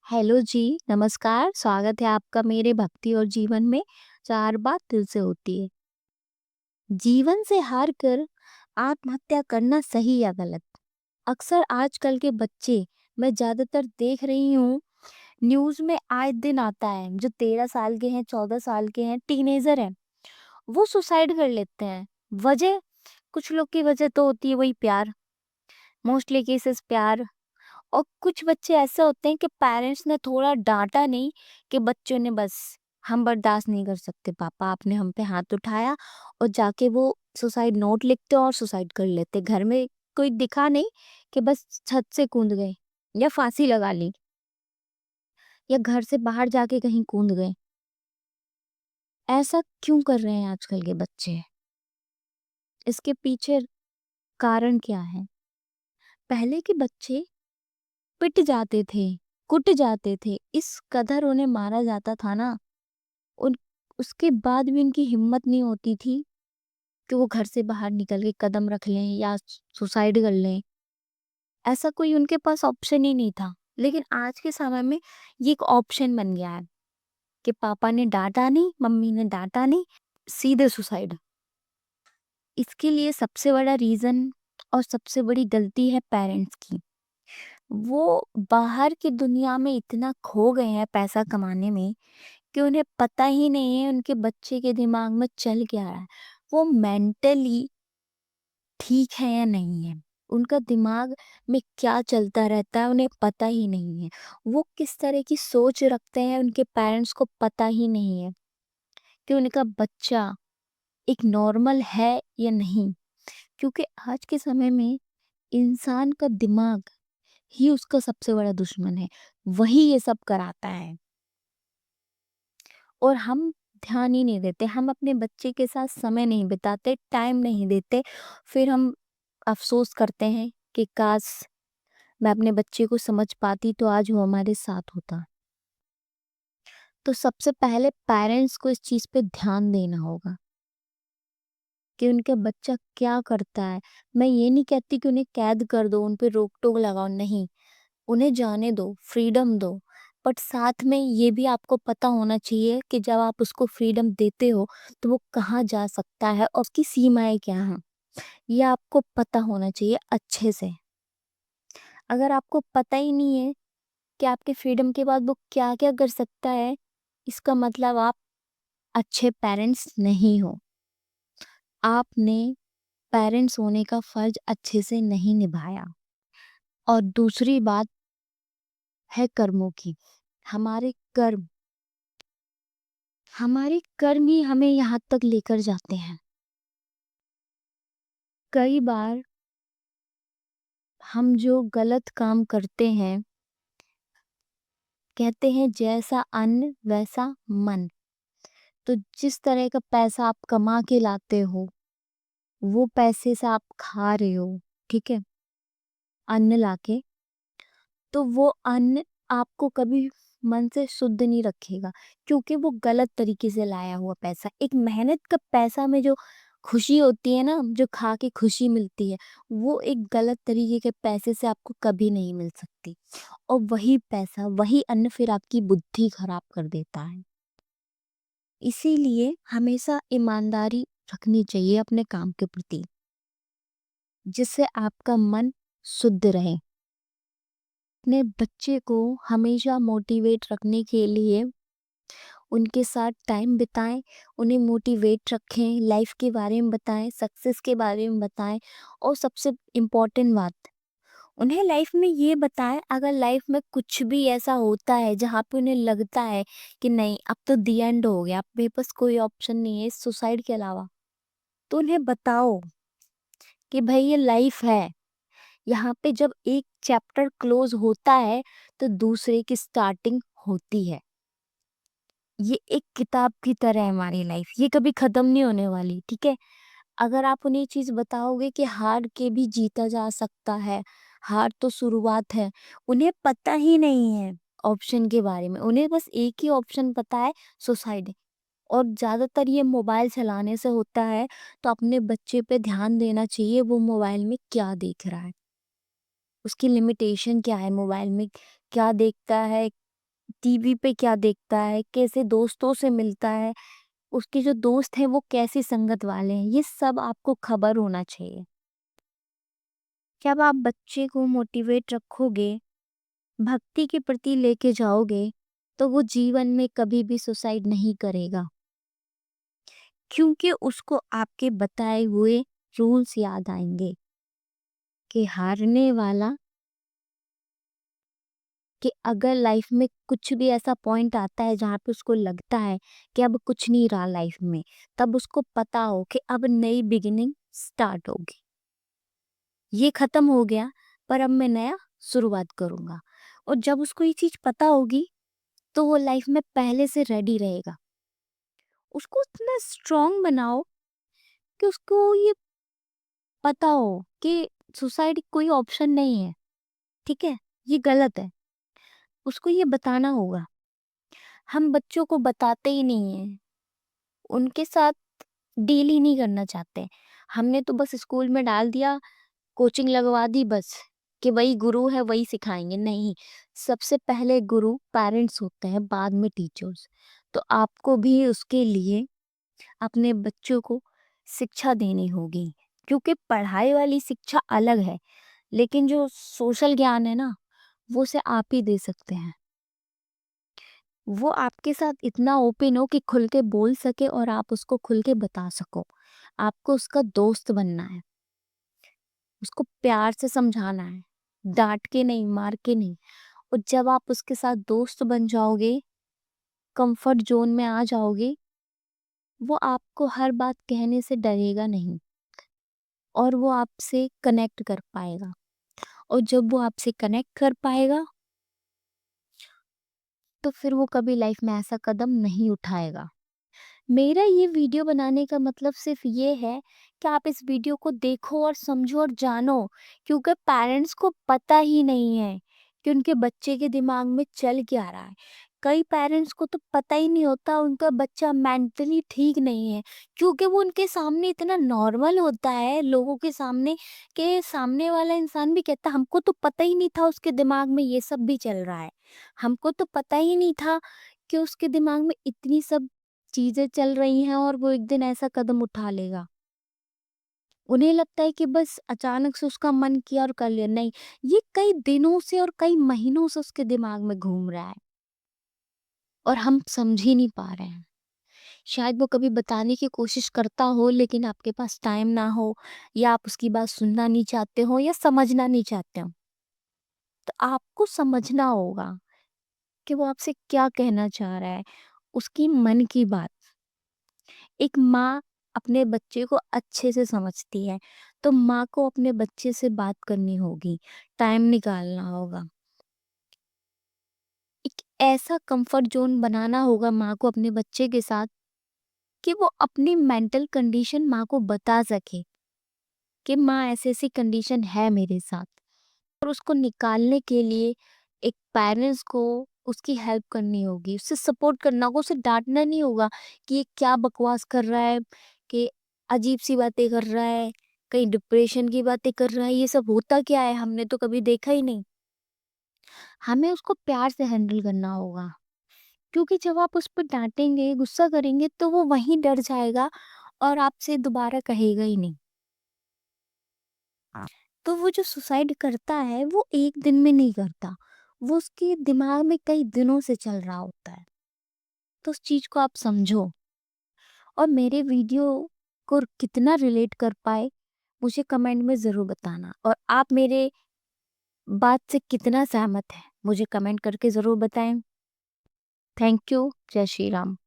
Hello जी, नमस्कार। स्वागत है आपका मेरे भक्ति और जीवन में। चार बात दिल से होती है। जीवन से हार कर आत्महत्या करना सही या गलत? अक्सर आजकल के बच्चे मैं ज़्यादातर देख रही हूँ, न्यूज़ में आए दिन आता है, जो 13 साल के हैं, 14 साल के हैं, टीनेजर हैं, वो सुसाइड कर लेते हैं। वजह, कुछ लोग की वजह तो होती है वही प्यार, मोस्टली केसेस प्यार। और कुछ बच्चे ऐसे होते हैं कि पेरेंट्स ने थोड़ा डांटा नहीं, कि बच्चों ने बस हम बर्दाश्त नहीं कर सकते पापा, आपने हम पे हाथ उठाया, और जाके वो सुसाइड नोट लिखते और सुसाइड कर लेते। घर में कोई दिखा नहीं, कि बस छत से कूद गए या फांसी लगा ली या घर से बाहर जाके कहीं कूद गए। ऐसा क्यों कर रहे हैं आजकल के बच्चे? इसके पीछे कारण क्या है? पहले के बच्चे पिट जाते थे, कुट जाते थे, इस कदर उन्हें मारा जाता था ना, उन उसके बाद भी उनकी हिम्मत नहीं होती थी कि वो घर से बाहर निकल के कदम रख लें या सुसाइड कर लें। ऐसा कोई उनके पास ऑप्शन ही नहीं था। लेकिन आज के समय में ये एक ऑप्शन बन गया है कि पापा ने डांटा नहीं, मम्मी ने डांटा नहीं, सीधे सुसाइड। इसके लिए सबसे बड़ा रीज़न और सबसे बड़ी गलती है पेरेंट्स की। वो बाहर की दुनिया में इतना खो गए हैं पैसा कमाने में, कि उन्हें पता ही नहीं है उनके बच्चे के दिमाग में चल क्या रहा है। वो मेंटली ठीक है या नहीं है, उनका दिमाग में क्या चलता रहता है उन्हें पता ही नहीं है। वो किस तरह की सोच रखते हैं उनके पेरेंट्स को पता ही नहीं है, कि उनका बच्चा एक नॉर्मल है या नहीं। क्योंकि आज के समय में इंसान का दिमाग ही उसका सबसे बड़ा दुश्मन है। वही ये सब कराता है, और हम ध्यान ही नहीं देते। हम अपने बच्चे के साथ समय नहीं बिताते, टाइम नहीं देते। फिर हम अफ़सोस करते हैं कि काश मैं अपने बच्चे को समझ पाती तो आज वो हमारे साथ होता। तो सबसे पहले पेरेंट्स को इस चीज़ पे ध्यान देना होगा कि उनका बच्चा क्या करता है। मैं ये नहीं कहती कि उन्हें कैद कर दो, उन पे रोक-टोक लगाओ, नहीं। उन्हें जाने दो, फ्रीडम दो। बट साथ में ये भी आपको पता होना चाहिए कि जब आप उसको फ्रीडम देते हो, तो वो कहाँ जा सकता है और उसकी सीमाएँ क्या हैं। ये आपको पता होना चाहिए अच्छे से। अगर आपको पता ही नहीं है कि आपके फ्रीडम के बाद वो क्या-क्या कर सकता है, इसका मतलब आप अच्छे पेरेंट्स नहीं हो। आपने पेरेंट्स होने का फ़र्ज़ अच्छे से नहीं निभाया। और दूसरी बात है कर्मों की। हमारे कर्म हमारे कर्म ही हमें यहाँ तक लेकर जाते हैं। कई बार हम जो गलत काम करते हैं, कहते हैं जैसा अन्न वैसा मन। तो जिस तरह का पैसा आप कमा के लाते हो, वो पैसे से आप खा रहे हो, ठीक है? अन्न लाके, तो वो अन्न आपको कभी मन से शुद्ध नहीं रखेगा, क्योंकि वो गलत तरीके से लाया हुआ पैसा। एक मेहनत का पैसा में जो खुशी होती है ना, जो खा के खुशी मिलती है, वो एक गलत तरीके के पैसे से आपको कभी नहीं मिल सकती। और वही पैसा, वही अन्न फिर आपकी बुद्धि खराब कर देता है। इसीलिए हमेशा ईमानदारी रखनी चाहिए अपने काम के प्रति, जिससे आपका मन शुद्ध रहे। अपने बच्चे को हमेशा मोटिवेट रखने के लिए उनके साथ टाइम बिताएं, उन्हें मोटिवेट रखें, लाइफ के बारे में बताएं, सक्सेस के बारे में बताएं। और सबसे इम्पोर्टेंट बात, उन्हें लाइफ में ये बताएं, अगर लाइफ में कुछ भी ऐसा होता है जहाँ पे उन्हें लगता है कि नहीं अब तो दी एंड हो गया, अब मेरे पास कोई ऑप्शन नहीं है सुसाइड के अलावा, तो उन्हें बताओ कि भाई ये लाइफ है। यहाँ पे जब एक चैप्टर क्लोज होता है, तो दूसरे की स्टार्टिंग होती है। ये एक किताब की तरह है हमारी लाइफ, ये कभी खत्म नहीं होने वाली, ठीक है? अगर आप उन्हें ये चीज़ बताओगे कि हार के भी जीता जा सकता है, हार तो शुरुआत है। उन्हें पता ही नहीं है ऑप्शन के बारे में, उन्हें बस एक ही ऑप्शन पता है, सुसाइड। और ज़्यादातर ये मोबाइल चलाने से होता है, तो अपने बच्चे पे ध्यान देना चाहिए, वो मोबाइल में क्या देख रहा है, उसकी लिमिटेशन क्या है, मोबाइल में क्या देखता है, टीवी पे क्या देखता है, कैसे दोस्तों से मिलता है, उसके जो दोस्त हैं वो कैसी संगत वाले हैं, ये सब आपको खबर होना चाहिए। जब आप बच्चे को मोटिवेट रखोगे, भक्ति के प्रति लेके जाओगे, तो वो जीवन में कभी भी सुसाइड नहीं करेगा, क्योंकि उसको आपके बताए हुए रूल्स याद आएंगे कि हारने वाला, कि अगर लाइफ में कुछ भी ऐसा पॉइंट आता है जहाँ पे उसको लगता है कि अब कुछ नहीं रहा लाइफ में, तब उसको पता हो कि अब नई बिगिनिंग स्टार्ट होगी। ये खत्म हो गया, पर अब मैं नया शुरुआत करूंगा। और जब उसको ये चीज पता होगी, तो वो लाइफ में पहले से रेडी रहेगा। उसको इतना स्ट्रांग बनाओ कि उसको ये पता हो कि सुसाइड कोई ऑप्शन नहीं है, ठीक है, ये गलत है। उसको ये बताना होगा। हम बच्चों को बताते ही नहीं है, उनके साथ डील ही नहीं करना चाहते। हमने तो बस स्कूल में डाल दिया, कोचिंग लगवा दी बस, कि वही गुरु है वही सिखाएंगे। नहीं, सबसे पहले गुरु पेरेंट्स होते हैं, बाद में टीचर्स। तो आपको भी उसके लिए अपने बच्चों को शिक्षा देनी होगी, क्योंकि पढ़ाई वाली शिक्षा अलग है, लेकिन जो सोशल ज्ञान है ना, वो से आप ही दे सकते हैं। वो आपके साथ इतना ओपन हो कि खुल के बोल सके और आप उसको खुल के बता सको। आपको उसका दोस्त बनना है, उसको प्यार से समझाना है, डांट के नहीं, मार के नहीं। और जब आप उसके साथ दोस्त बन जाओगे, कंफर्ट जोन में आ जाओगे, वो आपको हर बात कहने से डरेगा नहीं, और वो आपसे कनेक्ट कर पाएगा। और जब वो आपसे कनेक्ट कर पाएगा, तो फिर वो कभी लाइफ में ऐसा कदम नहीं उठाएगा। मेरा ये वीडियो बनाने का मतलब सिर्फ ये है कि आप इस वीडियो को देखो और समझो और जानो, क्योंकि पेरेंट्स को पता ही नहीं है कि उनके बच्चे के दिमाग में चल क्या रहा है। कई पेरेंट्स को तो पता ही नहीं होता उनका बच्चा मेंटली ठीक नहीं है, क्योंकि वो उनके सामने इतना नॉर्मल होता है लोगों के सामने, कि सामने वाला इंसान भी कहता हमको तो पता ही नहीं था उसके दिमाग में ये सब भी चल रहा है, हमको तो पता ही नहीं था कि उसके दिमाग में इतनी सब चीज़ें चल रही हैं और वो एक दिन ऐसा कदम उठा लेगा। उन्हें लगता है कि बस अचानक से उसका मन किया और कर लिया, नहीं, ये कई दिनों से और कई महीनों से उसके दिमाग में घूम रहा है, और हम समझ ही नहीं पा रहे हैं। शायद वो कभी बताने की कोशिश करता हो, लेकिन आपके पास टाइम ना हो, या आप उसकी बात सुनना नहीं चाहते हो, या समझना नहीं चाहते हो। तो आपको समझना होगा कि वो आपसे क्या कहना चाह रहा है, उसकी मन की बात। एक माँ अपने बच्चे को अच्छे से समझती है, तो माँ को अपने बच्चे से बात करनी होगी, टाइम निकालना होगा। एक ऐसा कंफर्ट ज़ोन बनाना होगा माँ को अपने बच्चे के साथ, कि वो अपनी मेंटल कंडीशन माँ को बता सके कि माँ ऐसी-ऐसी कंडीशन है मेरे साथ। और उसको निकालने के लिए एक पेरेंट्स को उसकी हेल्प करनी होगी, उससे सपोर्ट करना होगा, उसे डाँटना नहीं होगा कि ये क्या बकवास कर रहा है, कि अजीब-सी बातें कर रहा है, कहीं डिप्रेशन की बातें कर रहा है, ये सब होता क्या है? हमने तो कभी देखा ही नहीं। हमें उसको प्यार से हैंडल करना होगा, क्योंकि जब आप उस पर डाँटेंगे, गुस्सा करेंगे, तो वो वहीं डर जाएगा और आपसे दोबारा कहेगा ही नहीं। तो वो जो सुसाइड करता है, वो एक दिन में नहीं करता, वो उसके दिमाग में कई दिनों से चल रहा होता है। तो उस चीज़ को आप समझो, और मेरे वीडियो को कितना रिलेट कर पाए, मुझे कमेंट में ज़रूर बताना। और आप मेरे बात से कितना सहमत हैं, मुझे कमेंट करके ज़रूर बताएं। Thank you. जय श्री राम।